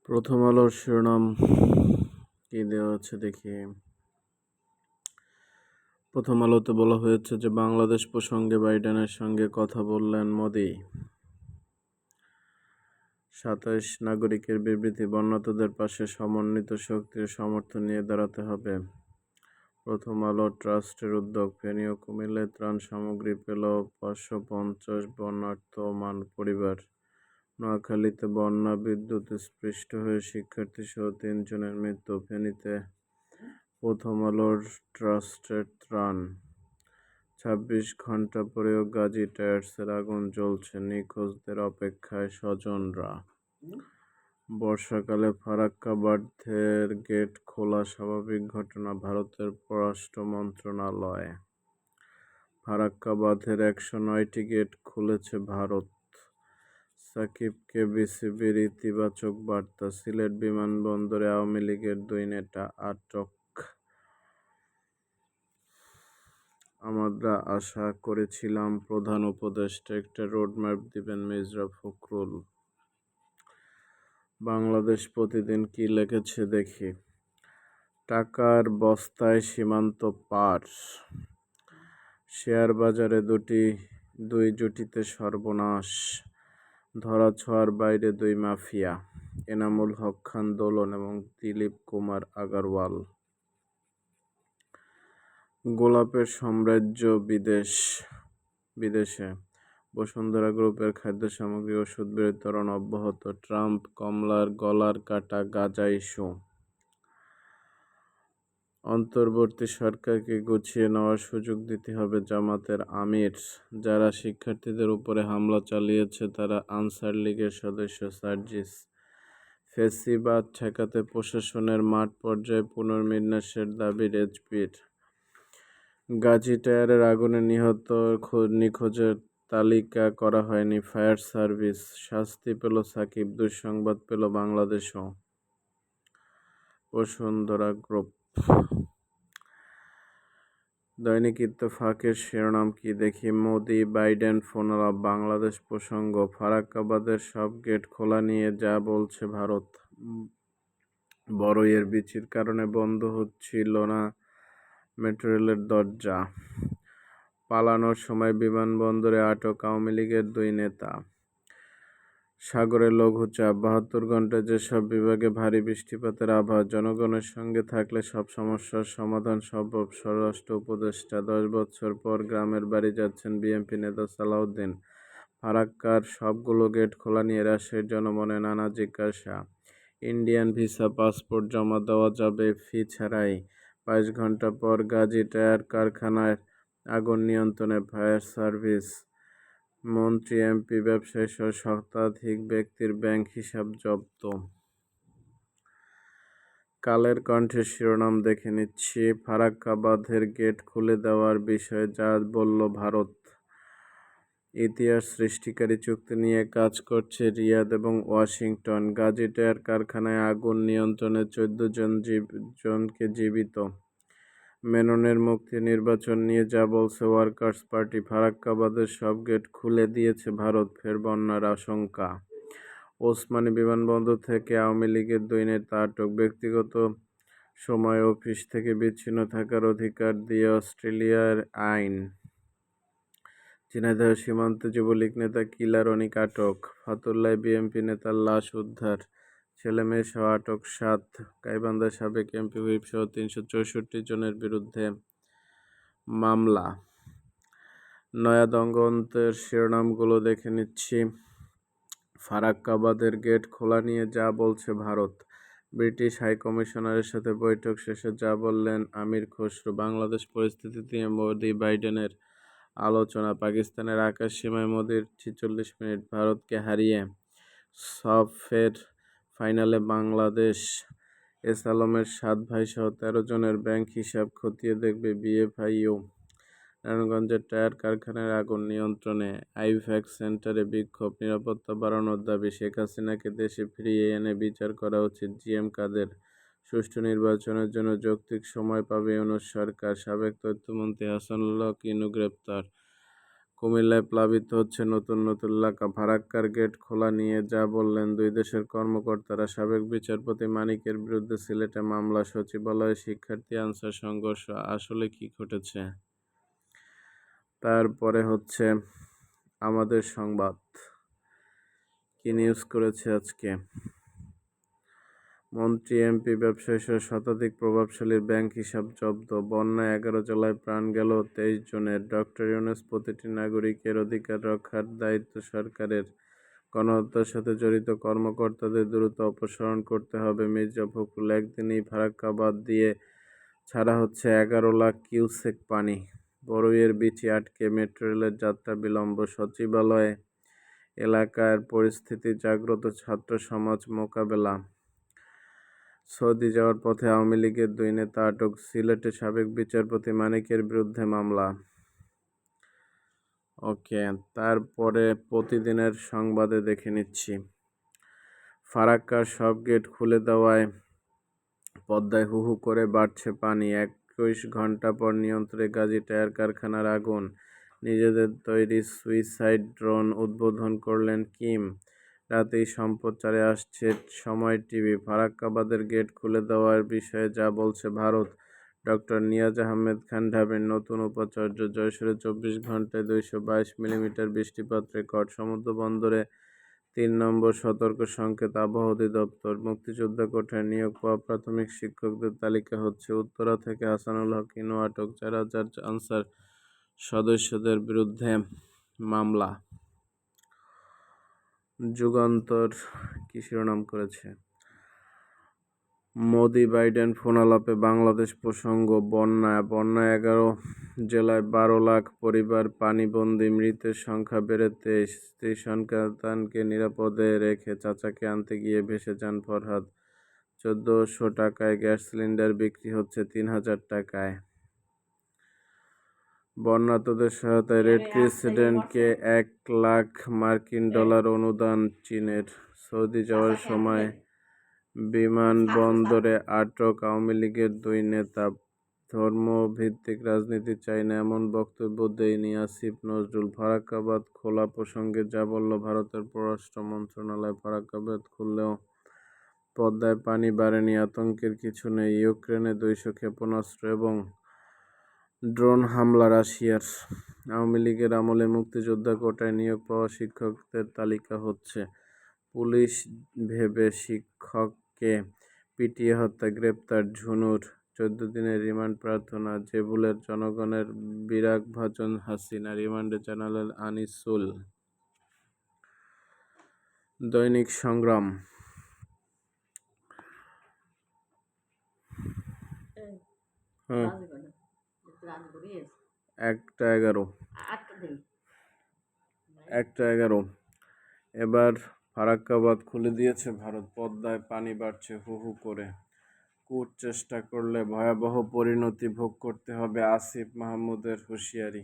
প্রথম আলোর শিরোনাম কি দেওয়া আছে দেখি। প্রথম আলোতে বলা হয়েছে যে বাংলাদেশ প্রসঙ্গে বাইডেনের সঙ্গে কথা বললেন মোদি। ২৭ নাগরিকের বিবৃতি, বন্যার্তদের পাশে সমন্বিত শক্তির সমর্থন নিয়ে দাঁড়াতে হবে। প্রথম আলো ট্রাস্টের উদ্যোগ, ফেনী ও কুমিল্লায় ত্রাণ সামগ্রী পেল ৫৫০ বন্যার্ত পরিবার। নোয়াখালীতে বন্যা বিদ্যুৎস্পৃষ্ট হয়ে শিক্ষার্থীসহ ৩ জনের মৃত্যু। ফেনীতে প্রথম আলোর ট্রাস্টের ত্রাণ। ২৬ ঘণ্টা পরেও গাজী টায়ার্সের আগুন জ্বলছে, নিখোঁজদের অপেক্ষায় স্বজনরা। বর্ষাকালে ফারাক্কা বাঁধের গেট খোলা স্বাভাবিক ঘটনা, ভারতের পররাষ্ট্র মন্ত্রণালয়। ফারাক্কা বাঁধের ১০৯টি গেট খুলেছে ভারত। সাকিবকে বিসিবির ইতিবাচক বার্তা। সিলেট বিমানবন্দরে আওয়ামী লীগের ২ নেতা আটক। আমরা আশা করেছিলাম প্রধান উপদেষ্টা একটা রোডম্যাপ দিবেন, মির্জা ফখরুল। বাংলাদেশ প্রতিদিন কি লিখেছে দেখি। টাকার বস্তায় সীমান্ত পার। শেয়ার বাজারে দুই জুটিতে সর্বনাশ। ধরাছোঁয়ার বাইরে ২ মাফিয়া, এনামুল হক খান দোলন এবং দিলীপ কুমার আগারওয়াল। গোলাপের সাম্রাজ্য বিদেশে। বসুন্ধরা গ্রুপের খাদ্য সামগ্রী ওষুধ বিতরণ অব্যাহত। ট্রাম্প কমলার গলার কাটা গাঁজা ইস্যু। অন্তর্বর্তী সরকারকে গুছিয়ে নেওয়ার সুযোগ দিতে হবে জামাতের আমির। যারা শিক্ষার্থীদের উপরে হামলা চালিয়েছে তারা আনসার লীগের সদস্য সার্জিস। ফ্যাসিবাদ ঠেকাতে প্রশাসনের মাঠ পর্যায়ে পুনর্বিন্যাসের দাবি রেজভির। গাজী টায়ারের আগুনে নিখোঁজের তালিকা করা হয়নি ফায়ার সার্ভিস। শাস্তি পেল সাকিব, দুঃসংবাদ পেল বাংলাদেশও। বসুন্ধরা গ্রুপ। দৈনিক ইত্তেফাকের শিরোনাম কি দেখি। মোদি বাইডেন ফোনালাপ, বাংলাদেশ প্রসঙ্গ। ফারাক্কা বাঁধের সব গেট খোলা নিয়ে যা বলছে ভারত। বড়ইয়ের বৃষ্টির কারণে বন্ধ হচ্ছিল না মেট্রো রেলের দরজা। পালানোর সময় বিমানবন্দরে আটক আওয়ামী লীগের ২ নেতা। সাগরে লঘুচাপ, ৭২ ঘণ্টায় যেসব বিভাগে ভারী বৃষ্টিপাতের আভাস। জনগণের সঙ্গে থাকলে সব সমস্যার সমাধান সম্ভব, স্বরাষ্ট্র উপদেষ্টা। ১০ বছর পর গ্রামের বাড়ি যাচ্ছেন বিএনপি নেতা সালাউদ্দিন। ফারাক্কার সবগুলো গেট খোলা নিয়ে রাজশাহীর জনমনে নানা জিজ্ঞাসা। ইন্ডিয়ান ভিসা পাসপোর্ট জমা দেওয়া যাবে ফি ছাড়াই। ২২ ঘণ্টা পর গাজী টায়ার কারখানায় আগুন নিয়ন্ত্রণে ফায়ার সার্ভিস। মন্ত্রী, এমপি, ব্যবসায়ীসহ শতাধিক ব্যক্তির ব্যাংক হিসাব জব্দ। কালের কণ্ঠের শিরোনাম দেখে নিচ্ছি। ফারাক্কা বাঁধের গেট খুলে দেওয়ার বিষয়ে যা বলল ভারত। ইতিহাস সৃষ্টিকারী চুক্তি নিয়ে কাজ করছে রিয়াদ এবং ওয়াশিংটন। গাজী টায়ার কারখানায় আগুন নিয়ন্ত্রণে ১৪ জনকে জীবিত। মেননের মুক্তি, নির্বাচন নিয়ে যা বলছে ওয়ার্কার্স পার্টি। ফারাক্কা বাঁধের সব গেট খুলে দিয়েছে ভারত, ফের বন্যার আশঙ্কা। ওসমানী বিমানবন্দর থেকে আওয়ামী লীগের ২ নেতা আটক। ব্যক্তিগত সময়ে অফিস থেকে বিচ্ছিন্ন থাকার অধিকার দিয়ে অস্ট্রেলিয়ার আইন। ঝিনাইদহ সীমান্তে যুবলীগ নেতা কিলার অনিক আটক। ফতুল্লায় বিএনপি নেতার লাশ উদ্ধার, ছেলেমেয়েসহ আটক ৭। গাইবান্ধায় সাবেক এমপি হুইপসহ ৩৬৪ জনের বিরুদ্ধে মামলা। নয়াদিগন্তের শিরোনামগুলো দেখে নিচ্ছি। ফারাক্কা বাঁধের গেট খোলা নিয়ে যা বলছে ভারত। ব্রিটিশ হাইকমিশনারের সাথে বৈঠক শেষে যা বললেন আমির খসরু। বাংলাদেশ পরিস্থিতি নিয়ে মোদি বাইডেনের আলোচনা। পাকিস্তানের আকাশ সীমায় মোদির ৪৬ মিনিট। ভারতকে হারিয়ে সাফের ফাইনালে বাংলাদেশ। এস আলমের ৭ ভাইসহ ১৩ জনের ব্যাংক হিসাব খতিয়ে দেখবে বিএফআইইউ। নারায়ণগঞ্জের টায়ার কারখানায় আগুন নিয়ন্ত্রণে। আইভ্যাক্স সেন্টারে বিক্ষোভ, নিরাপত্তা বাড়ানোর দাবি। শেখ হাসিনাকে দেশে ফিরিয়ে এনে বিচার করা উচিত, জিএম কাদের। সুষ্ঠু নির্বাচনের জন্য যৌক্তিক সময় পাবে ইউনূস সরকার। সাবেক তথ্যমন্ত্রী হাসানুল্লাহ কিনু গ্রেপ্তার। কুমিল্লায় প্লাবিত হচ্ছে নতুন নতুন এলাকা, ফারাক্কার গেট খোলা নিয়ে যা বললেন দুই দেশের কর্মকর্তারা। সাবেক বিচারপতি মানিকের বিরুদ্ধে সিলেটে মামলা, সচিবালয়ে শিক্ষার্থী আনসার সংঘর্ষ, আসলে কি ঘটেছে? তারপরে হচ্ছে আমাদের সংবাদ কি নিউজ করেছে আজকে। মন্ত্রী, এমপি, ব্যবসায়ী সহ শতাধিক প্রভাবশালীর ব্যাংক হিসাব জব্দ। বন্যায় 11 জেলায় প্রাণ গেল 23 জনের। ডক্টর ইউনূস, প্রতিটি নাগরিকের অধিকার রক্ষার দায়িত্ব সরকারের। গণহত্যার সাথে জড়িত কর্মকর্তাদের দ্রুত অপসারণ করতে হবে। মির্জা ফখরুল, একদিনেই ফারাক্কা বাঁধ দিয়ে ছাড়া হচ্ছে 11 লাখ কিউসেক পানি। বড়ুইয়ের বিচি আটকে মেট্রো রেলের যাত্রা বিলম্ব। সচিবালয় এলাকার পরিস্থিতি জাগ্রত, ছাত্র সমাজ মোকাবেলা। সৌদি যাওয়ার পথে আওয়ামী লীগের 2 নেতা আটক। সিলেটে সাবেক বিচারপতি মানিকের বিরুদ্ধে মামলা। ওকে, তারপরে প্রতিদিনের সংবাদে দেখে নিচ্ছি। ফারাক্কার সব গেট খুলে দেওয়ায় পদ্মায় হু হু করে বাড়ছে পানি। 21 ঘন্টা পর নিয়ন্ত্রণে গাজী টায়ার কারখানার আগুন। নিজেদের তৈরি সুইসাইড ড্রোন উদ্বোধন করলেন কিম। রাতেই সম্প্রচারে আসছে সময় টিভি। ফারাক্কা বাঁধের গেট খুলে দেওয়ার বিষয়ে যা বলছে ভারত। ডক্টর নিয়াজ আহমেদ খান ঢাবির নতুন উপাচার্য। যশোরে 24 ঘন্টায় 222 মিলিমিটার বৃষ্টিপাত রেকর্ড। সমুদ্র বন্দরে 3 নম্বর সতর্ক সংকেত আবহাওয়া অধিদপ্তর। মুক্তিযোদ্ধা কোটায় নিয়োগ পাওয়া প্রাথমিক শিক্ষকদের তালিকা হচ্ছে। উত্তরা থেকে হাসানুল হক ইনু আটক। 4000 আনসার সদস্যদের বিরুদ্ধে মামলা। যুগান্তর কি শিরোনাম করেছে? মোদি বাইডেন ফোনালাপে বাংলাদেশ প্রসঙ্গ। বন্যায় 11 জেলায় 12 লাখ পরিবার পানিবন্দী। মৃতের সংখ্যা বেড়ে 23। স্ত্রী সন্তানকে নিরাপদে রেখে চাচাকে আনতে গিয়ে ভেসে যান ফরহাদ। 1400 টাকায় গ্যাস সিলিন্ডার বিক্রি হচ্ছে 3000 টাকায়। বন্যার্তদের সহায়তায় রেড ক্রিসেন্টকে $1 লাখ অনুদান চীনের। সৌদি যাওয়ার সময় বিমানবন্দরে আটক আওয়ামী লীগের 2 নেতা। ধর্মভিত্তিক রাজনীতি চাই না, এমন বক্তব্য দেয়নি আসিফ নজরুল। ফারাক্কা বাঁধ খোলা প্রসঙ্গে যা বলল ভারতের পররাষ্ট্র মন্ত্রণালয়। ফারাক্কা বাঁধ খুললেও পদ্মায় পানি বাড়েনি, আতঙ্কের কিছু নেই। ইউক্রেনে 200 ক্ষেপণাস্ত্র এবং ড্রোন হামলা রাশিয়ার। আওয়ামী লীগের আমলে মুক্তিযোদ্ধা কোটায় নিয়োগ পাওয়া শিক্ষকদের তালিকা হচ্ছে। পুলিশ ভেবে শিক্ষককে পিটিয়ে হত্যা, গ্রেপ্তার ঝুনুর। 14 দিনের রিমান্ড প্রার্থনা। জেবুলের জনগণের বিরাগভাজন হাসিনা, রিমান্ডে জানালেন আনিসুল। দৈনিক সংগ্রাম। একটা 11 এবার ফারাক্কা বাঁধ খুলে দিয়েছে ভারত। পদ্মায় পানি বাড়ছে হু হু করে। কূট চেষ্টা করলে ভয়াবহ পরিণতি ভোগ করতে হবে, আসিফ মাহমুদের হুঁশিয়ারি।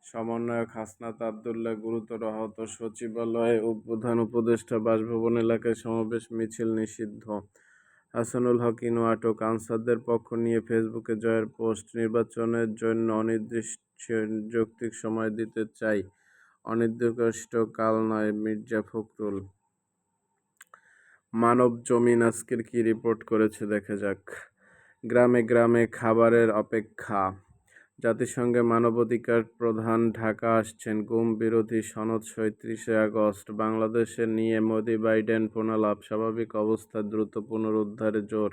সমন্বয়ক হাসনাত আবদুল্লাহ গুরুতর আহত। সচিবালয়ে প্রধান উপদেষ্টা বাসভবন এলাকায় সমাবেশ মিছিল নিষিদ্ধ। হাসানুল হক ইনু আটক। আনসারদের পক্ষ নিয়ে ফেসবুকে জয়ের পোস্ট। নির্বাচনের জন্য যৌক্তিক সময় দিতে চাই, অনির্দিষ্ট কাল নয়, মির্জা ফখরুল। মানব জমিন আজকের কি রিপোর্ট করেছে দেখা যাক। গ্রামে গ্রামে খাবারের অপেক্ষা। জাতিসংঘে মানবাধিকার প্রধান ঢাকা আসছেন। গুম বিরোধী সনদ সই 30 আগস্ট। বাংলাদেশে নিয়ে মোদি বাইডেন ফোনালাপ। স্বাভাবিক অবস্থা দ্রুত পুনরুদ্ধারে জোর।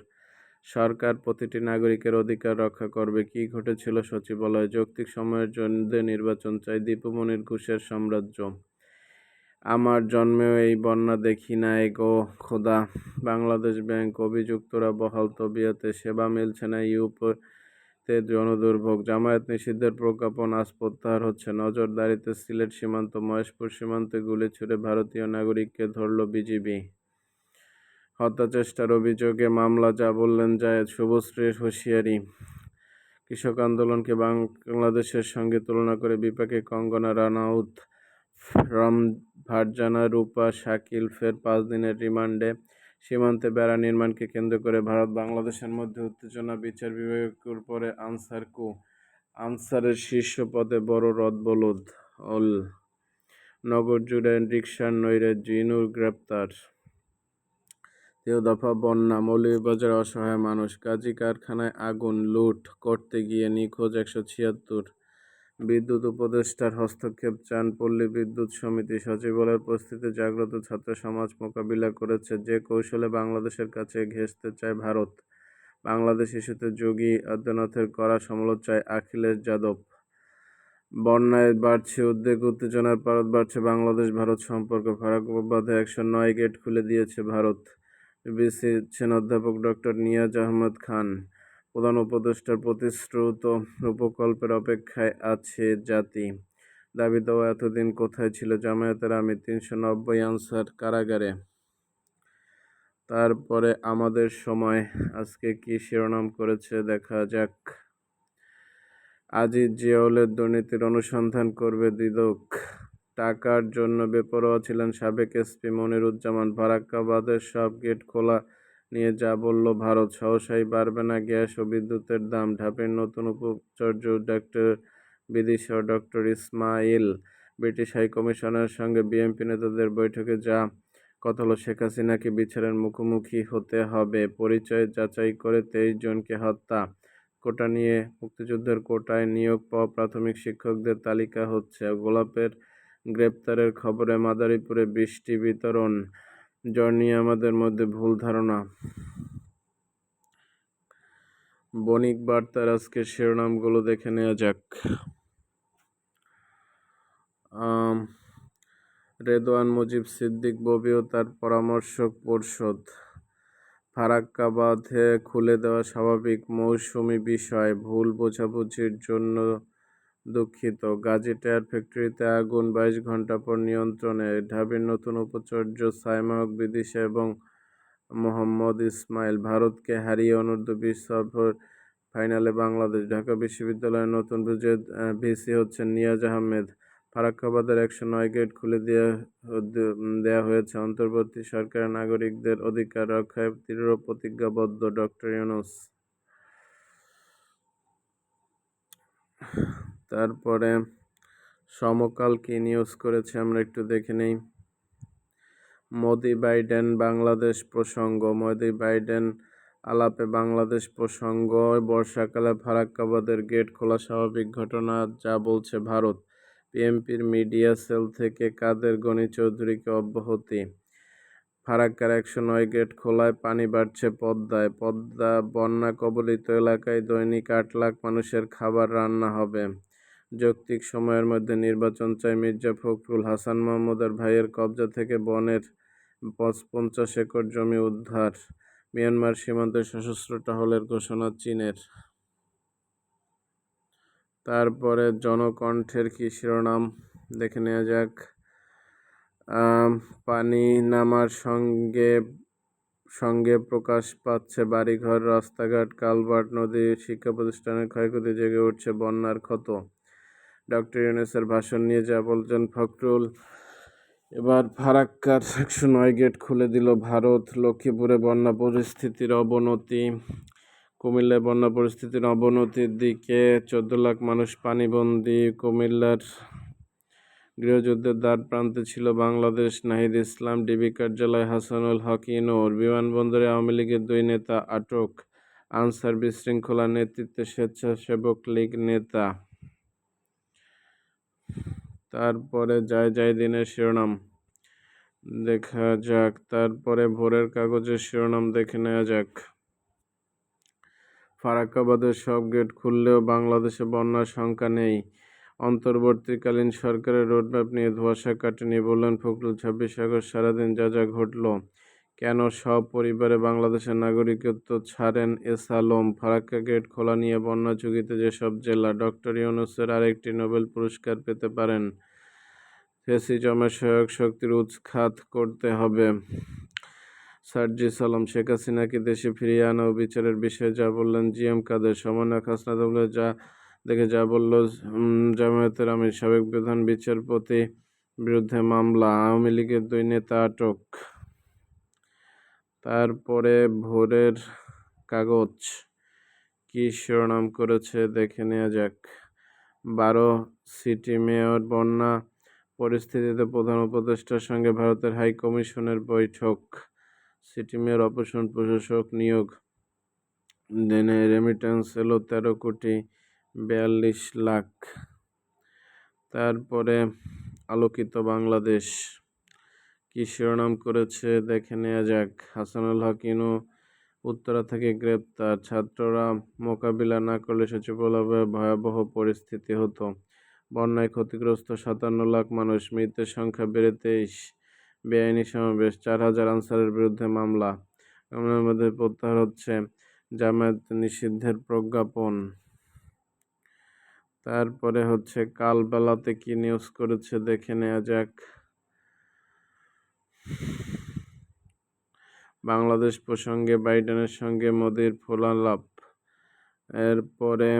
সরকার প্রতিটি নাগরিকের অধিকার রক্ষা করবে। কি ঘটেছিল সচিবালয়ে? যৌক্তিক সময়ের জন্য নির্বাচন চাই, দীপুমনির ঘুষের সাম্রাজ্য। আমার জন্মেও এই বন্যা দেখি নাই গো খোদা। বাংলাদেশ ব্যাংক, অভিযুক্তরা বহাল তবিয়তে। সেবা মিলছে না ইউপিতে, জনদুর্ভোগ। জামায়াত নিষিদ্ধের প্রজ্ঞাপন আজ প্রত্যাহার হচ্ছে। নজরদারিতে সিলেট সীমান্ত। মহেশপুর সীমান্তে গুলি ছুড়ে ভারতীয় নাগরিককে ধরল বিজিবি। হত্যাচেষ্টার অভিযোগে মামলা, যা বললেন জায়েদ। শুভশ্রীর হুঁশিয়ারি। কৃষক আন্দোলনকে বাংলাদেশের সঙ্গে তুলনা করে বিপাকে কঙ্গনা রানাউত। ফারজানা, রূপা, শাকিল ফের 5 দিনের রিমান্ডে। সীমান্তে বেড়া নির্মাণকে কেন্দ্র করে ভারত বাংলাদেশের মধ্যে উত্তেজনা। বিচার বিভাগের পরে আনসার কু। আনসারের শীর্ষ পদে বড় রদবদল। হল। নগর জুড়ে রিকশার নৈরাজ্য, ইনুর গ্রেপ্তার। 3 দফা বন্যা, মৌলভীবাজারে অসহায় মানুষ। গাজী কারখানায় আগুন, লুট করতে গিয়ে নিখোঁজ 176। বিদ্যুৎ উপদেষ্টার হস্তক্ষেপ চান পল্লী বিদ্যুৎ সমিতি। সচিবালয়ের পরিস্থিতি জাগ্রত ছাত্র সমাজ মোকাবিলা করেছে যে কৌশলে বাংলাদেশের কাছে ঘেঁষতে চায় ভারত। বাংলাদেশ ইস্যুতে যোগী আদিত্যনাথের কড়া সমালোচনায় অখিলেশ যাদব। বন্যায় বাড়ছে উদ্বেগ, উত্তেজনার পারদ বাড়ছে বাংলাদেশ ভারত সম্পর্ক। ফারাক্কা বাঁধে 109 গেট খুলে দিয়েছে ভারত। বিবিসি অধ্যাপক ডক্টর নিয়াজ আহমেদ খান। প্রধান উপদেষ্টার প্রতিশ্রুত রূপকল্পের অপেক্ষায় আছে জাতি। দাবি দেওয়া এতদিন কোথায় ছিল জামায়াতের আমির? 390 আনসার কারাগারে। তারপরে আমাদের সময় আজকে কি শিরোনাম করেছে দেখা যাক। আজিজ জিয়াউলের দুর্নীতির অনুসন্ধান করবে দুদক। টাকার জন্য বেপরোয়া ছিলেন সাবেক এসপি মনিরুজ্জামান। ফারাক্কা বাঁধের সব গেট খোলা নিয়ে যা বলল ভারত। সহসাই বাড়বে না গ্যাস ও বিদ্যুতের দাম। ঢাবির নতুন উপাচার্য ডাক্তার বিদিশা ডক্টর ইসমাইল। ব্রিটিশ হাইকমিশনের সঙ্গে বিএনপি নেতাদের বৈঠকে যা কথা হলো, শেখ হাসিনাকে বিচারের মুখোমুখি হতে হবে। পরিচয় যাচাই করে 23 জনকে হত্যা। কোটা নিয়ে মুক্তিযুদ্ধের কোটায় নিয়োগ পাওয়া প্রাথমিক শিক্ষকদের তালিকা হচ্ছে। গোলাপের গ্রেপ্তারের খবরে মাদারীপুরে বৃষ্টি বিতরণ। জ্বর নিয়ে আমাদের মধ্যে ভুল ধারণা। বণিক বার্তার আজকের শিরোনামগুলো দেখে নেওয়া যাক। রেদওয়ান মুজিব সিদ্দিক ববি ও তার পরামর্শক পর্ষদ। ফারাক্কা বাঁধে খুলে দেওয়া স্বাভাবিক মৌসুমি বিষয়, ভুল বোঝাবুঝির জন্য দুঃখিত। গাজী টায়ার ফ্যাক্টরিতে আগুন, 22 ঘন্টা পর নিয়ন্ত্রণে। ঢাবির নতুন উপাচার্য সাইমা হক বিদিশা এবং মোহাম্মদ ইসমাইল। ভারতকে হারিয়ে অনূর্ধ্ব-20 সফর ফাইনালে বাংলাদেশ। ঢাকা বিশ্ববিদ্যালয়ের নতুন ভিসি হচ্ছেন নিয়াজ আহমেদ। ফারাক্কা বাঁধের 109 গেট খুলে দেয়া হয়েছে। অন্তর্বর্তী সরকারের নাগরিকদের অধিকার রক্ষায় দৃঢ় প্রতিজ্ঞাবদ্ধ ডক্টর ইউনূস। তারপরে সমকাল কি নিউজ করেছে আমরা একটু দেখে নেই। মোদি বাইডেন বাংলাদেশ প্রসঙ্গ। মোদি বাইডেন আলাপে বাংলাদেশ প্রসঙ্গ। বর্ষাকালে ফারাক্কা বাঁধের গেট খোলা স্বাভাবিক ঘটনা যা বলছে ভারত। বিএনপির মিডিয়া সেল থেকে কাদের গনি চৌধুরীকে অব্যাহতি। ফারাক্কার 109 গেট খোলায় পানি বাড়ছে পদ্মায়। পদ্মা বন্যা কবলিত এলাকায় দৈনিক 8 লাখ মানুষের খাবার রান্না হবে। যৌক্তিক সময়ের মধ্যে নির্বাচন চায় মির্জা ফখরুল। হাসান মাহমুদের ভাইয়ের কবজা থেকে বনের 50 একর জমি উদ্ধার। মিয়ানমার সীমান্তে সশস্ত্র টহলের ঘোষণা চীনের। তারপরে জনকণ্ঠের কি শিরোনাম দেখে নেওয়া যাক। পানি নামার সঙ্গে সঙ্গে প্রকাশ পাচ্ছে বাড়িঘর, রাস্তাঘাট, কালভার্ট, নদী, শিক্ষা প্রতিষ্ঠানের ক্ষয়ক্ষতি, জেগে উঠছে বন্যার ক্ষত। ডক্টর ইউনূসের ভাষণ নিয়ে যা বলছেন ফখরুল। এবার ফারাক্কার 109 গেট খুলে দিল ভারত। লক্ষ্মীপুরে বন্যা পরিস্থিতির অবনতি। কুমিল্লায় বন্যা পরিস্থিতির অবনতির দিকে, 14 লাখ মানুষ পানিবন্দী। কুমিল্লার গৃহযুদ্ধের দ্বার প্রান্তে ছিল বাংলাদেশ। নাহিদ ইসলাম। ডিবি কার্যালয়ে হাসানুল হক ইনুর। বিমানবন্দরে আওয়ামী লীগের 2 নেতা আটক। আনসার বিশৃঙ্খলার নেতৃত্বে স্বেচ্ছাসেবক লীগ নেতা। তারপরে জয় দিনের শিরোনাম দেখা যাক। তারপরে ভোরের কাগজের শিরোনাম দেখে নেওয়া যাক। ফারাক্কা বাঁধের সব গেট খুললেও বাংলাদেশে বন্যার শঙ্কা নেই। অন্তর্বর্তীকালীন সরকারের রোডম্যাপ নিয়ে ধোঁয়াশা কাটেনি, বললেন ফখরুল। 26 আগস্ট সারাদিন যা যা ঘটল, কেন সব পরিবারে বাংলাদেশের নাগরিকত্ব ছাড়েন এস আলম। ফারাক্কা গেট খোলা নিয়ে বন্যা ঝুঁকিতে যেসব জেলা, ডক্টর ইউনূসের আরেকটি নোবেল পুরস্কার পেতে পারেন। ফ্যাসিজমের সহায়ক শক্তির উৎখাত করতে হবে। সার্জিস আলম। শেখ হাসিনাকে দেশে ফিরিয়ে আনা ও বিচারের বিষয়ে যা বললেন জিএম কাদের। সমন্বয়ক হাসনাত যা বলল জামায়াতের আমির। সাবেক প্রধান বিচারপতি বিরুদ্ধে মামলা। আওয়ামী লীগের 2 নেতা আটক। তারপরে ভোরের কাগজ কি শিরোনাম করেছে দেখে নেওয়া যাক। 12 সিটি মেয়র। বন্যা পরিস্থিতিতে প্রধান উপদেষ্টার সঙ্গে ভারতের হাই কমিশনের বৈঠক। সিটি মেয়র অপারেশন প্রশাসক নিয়োগ। দিনে রেমিটেন্স এলো 13,42,00,000। তারপরে আলোকিত বাংলাদেশ কি শিরোনাম করেছে দেখে নেওয়া যাক। হাসানুল হক ইনু উত্তরা থেকে গ্রেপ্তার। ছাত্ররা মোকাবিলা না করলে সচিবালয়ে ভয়াবহ পরিস্থিতি হতো। বন্যায় ক্ষতিগ্রস্ত 57 লাখ মানুষ, মৃতের সংখ্যা বেড়ে 23। বেআইনি সমাবেশ, 4,000 আনসারের বিরুদ্ধে মামলা। মামলার মধ্যে প্রত্যাহার হচ্ছে জামায়াত নিষিদ্ধের প্রজ্ঞাপন। তারপরে হচ্ছে কালবেলাতে কি নিউজ করেছে দেখে নেওয়া যাক। বাংলাদেশ প্রসঙ্গে বাইডেনের সঙ্গে মোদির ফোনালাপ। এরপরে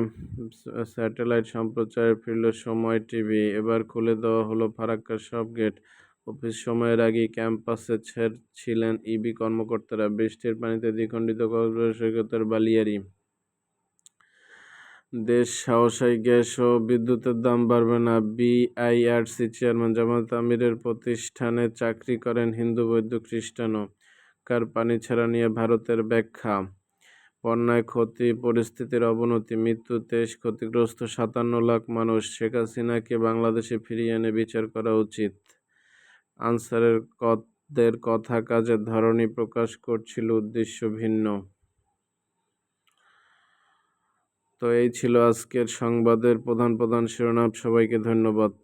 স্যাটেলাইট সম্প্রচারে ফিরল সময় টিভি। এবার খুলে দেওয়া হলো ফারাক্কার সব গেট। অফিস সময়ের আগেই ক্যাম্পাসে ছিলেন ইবি কর্মকর্তারা। বৃষ্টির পানিতে দ্বিখণ্ডিত কক্সবাজার সৈকতের বালিয়াড়ি। দেশ সহসাই গ্যাস ও বিদ্যুতের দাম বাড়বে না। বিআইআরসি চেয়ারম্যান জামায়াত আমিরের প্রতিষ্ঠানে চাকরি করেন হিন্দু, বৌদ্ধ, খ্রিস্টানও। কার পানি ছাড়া নিয়ে ভারতের ব্যাখ্যা। বন্যায় ক্ষতি, পরিস্থিতির অবনতি, মৃত্যু 23, ক্ষতিগ্রস্ত 57 লাখ মানুষ। শেখ হাসিনাকে বাংলাদেশে ফিরিয়ে এনে বিচার করা উচিত। আনসারের কথা কাজের ধরনই প্রকাশ করছিল, উদ্দেশ্য ভিন্ন। তো এই ছিল আজকের সংবাদের প্রধান প্রধান শিরোনাম। সবাইকে ধন্যবাদ।